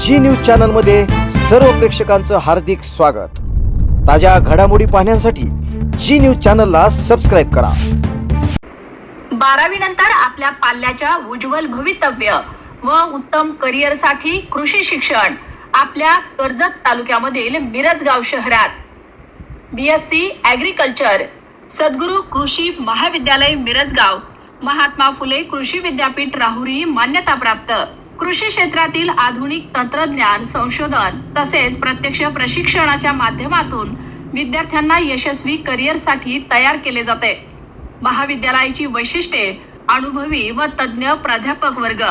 जी news channel मध्ये सर्व प्रेक्षकांचं हार्दिक स्वागत। ताज्या घडामोडी पाहण्यासाठी जी न्यूज चॅनलला सबस्क्राइब करा। 12वी नंतर आपल्या पाल्याच्या उज्ज्वल भवितव्य व उत्तम करिअर साठी कृषी शिक्षण आपल्या कर्जत तालुक्यामधील मिरजगाव शहरात बीएससी ॲग्रिकल्चर सद्गुरू कृषी महाविद्यालय मिरजगाव, महात्मा फुले कृषी विद्यापीठ राहुरी मान्यताप्राप्त कृषी क्षेत्रातील आधुनिक तंत्रज्ञान संशोधन तसेच प्रत्यक्ष प्रशिक्षणाच्या माध्यमातून विद्यार्थ्यांना यशस्वी करिअर साठी तयार केले जाते। महाविद्यालयाची वैशिष्ट्ये अनुभवी व तज्ञ प्राध्यापक वर्ग,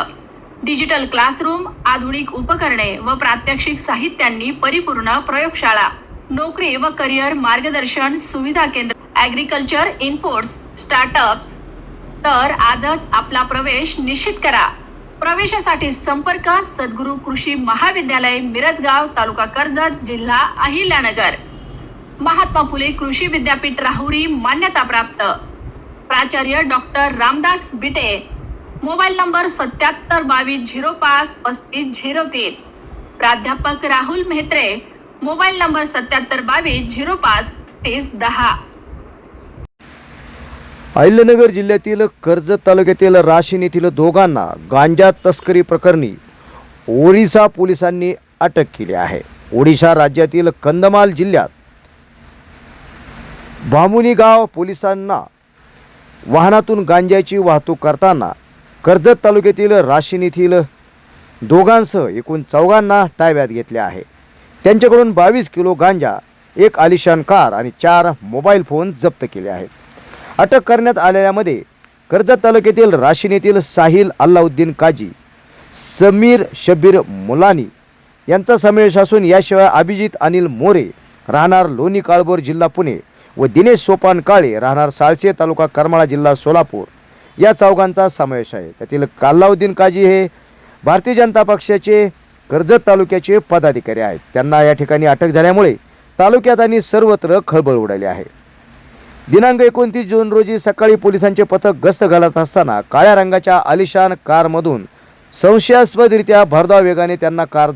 डिजिटल क्लासरूम, आधुनिक उपकरणे व प्रात्यक्षिक साहित्यांनी परिपूर्ण प्रयोगशाळा, नोकरी व करिअर मार्गदर्शन सुविधा केंद्र, ॲग्रिकल्चर इनपुट्स, स्टार्टअप्स। तर आजच आपला प्रवेश निश्चित करा। प्रवेशासाठी संपर्क सद्गुरू कृषी महाविद्यालय मिरजगाव, तालुका कर्जत, जिल्हा अहिल्यानगर, महात्मा फुले कृषी विद्यापीठ राहुरी मान्यताप्राप्त प्राचार्य डॉक्टर रामदास बिटे, मोबाईल नंबर 7722053503, प्राध्यापक राहुल मेहत्रे, मोबाईल नंबर 7722053510। अहिल्यानगर जिल्ह्यातील कर्जत तालुक्यातील राशीन येथील दोघांना गांजा तस्करी प्रकरणी ओडिशा पोलिसांनी अटक केली आहे। ओडिशा राज्यातील कंधमाल जिल्ह्यात बामुनी गाव पोलिसांना वाहनातून गांजाची वाहतूक करताना कर्जत तालुक्यातील राशीन येथील दोघांसह एकूण 4 ताब्यात घेतले आहे। त्यांच्याकडून 22 किलो गांजा, एक आलिशान कार आणि 4 मोबाईल फोन जप्त केले आहेत। अटक करण्यात आलेल्यामध्ये कर्जत तालुक्यातील राशीन येथील साहिल अल्लाउद्दीन काजी, समीर शब्बीर मुलानी यांचा समावेश असून याशिवाय अभिजित अनिल मोरे राहणार लोणी काळभोर जिल्हा पुणे व दिनेश सोपान काळे राहणार साळसे तालुका करमाळा जिल्हा सोलापूर या 4 समावेश आहे। त्यातील अल्लाउद्दीन काजी हे भारतीय जनता पक्षाचे कर्जत तालुक्याचे पदाधिकारी आहेत। त्यांना या ठिकाणी अटक झाल्यामुळे तालुक्यात आणि सर्वत्र खळबळ उडाली आहे। दिनांक 29 जून रोजी सकाळी पोलिसांचे पथक गस्त घालत असताना काळ्या रंगाच्या आलिशान कारमधून संशयास्पदरित्या भरधाव वेगाने त्यांना कार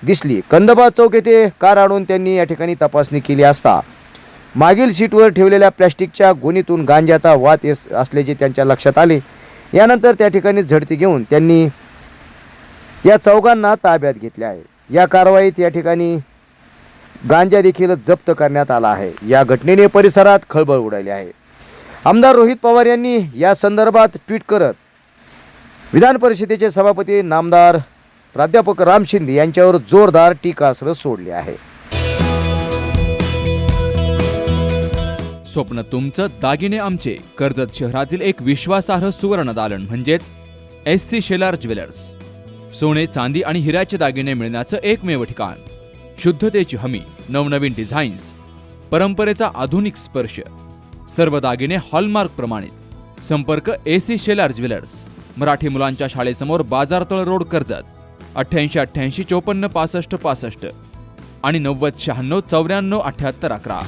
दिसली। कंदबा चौक येथे कार आणून त्यांनी या ठिकाणी तपासणी केली असता मागील सीटवर ठेवलेल्या प्लॅस्टिकच्या गोणीतून गांजाचा वात येत असल्याचे त्यांच्या लक्षात आले। यानंतर त्या ठिकाणी झडती घेऊन त्यांनी या 4 ताब्यात घेतले आहे। या कारवाईत या ठिकाणी गांजा देखील जप्त करण्यात आला आहे। या घटनेने परिसरात खळबळ उडाली आहे। आमदार रोहित पवार यांनी या संदर्भात ट्विट करत विधान परिषदेचे सभापती नामदार प्राध्यापक राम शिंदे यांच्यावर जोरदार टीकास्त्र सोडले आहे। स्वप्न तुमचं, दागिने आमचे। कर्जत शहरातील एक विश्वासार्ह सुवर्ण दालन म्हणजेच SC शेलार ज्वेलर्स। सोने, चांदी आणि हिऱ्याचे दागिने मिळण्याचं एकमेव ठिकाण। शुद्धतेची हमी, नवनवीन डिझाईन्स, परंपरेचा आधुनिक स्पर्श, सर्व दागिने हॉलमार्क प्रमाणित। संपर्क SC शेलार ज्वेलर्स, मराठी मुलांच्या शाळेसमोर, बाजारतळ रोड, कर्जत। 88 88 54 65 65 आणि 90 96 94 78 11।